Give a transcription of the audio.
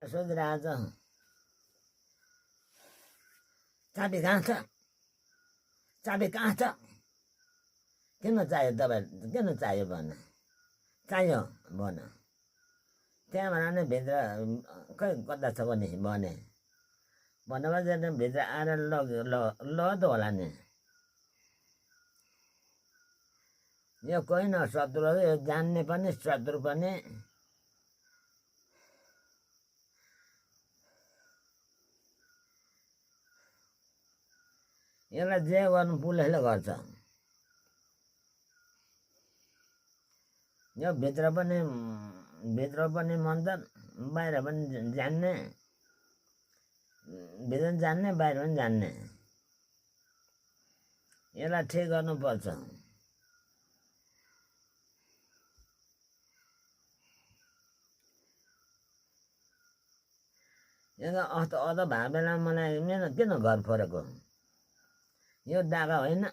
सोचिरहेको छ चाबी कहाँ छ चाबी कहाँ छ किन चाहियो तपाईँ किन चाहियो भन चाहियो भन त्यहाँबाट नै भित्र खै कता छ भने भनेपछि भित्र आएर ल त होला नि यो कोही न शत्रु यो जान्ने पनि शत्रु पनि यसलाई जे गर्नु पुलिसले गर्छ यो भित्र पनि मन्द बाहिर पनि जान्ने भित्र जान्ने बाहिर पनि जान्ने यसलाई ठिक गर्नुपर्छ यहाँ अध भावेला मलाई किन घर फरेको यो दागा होइन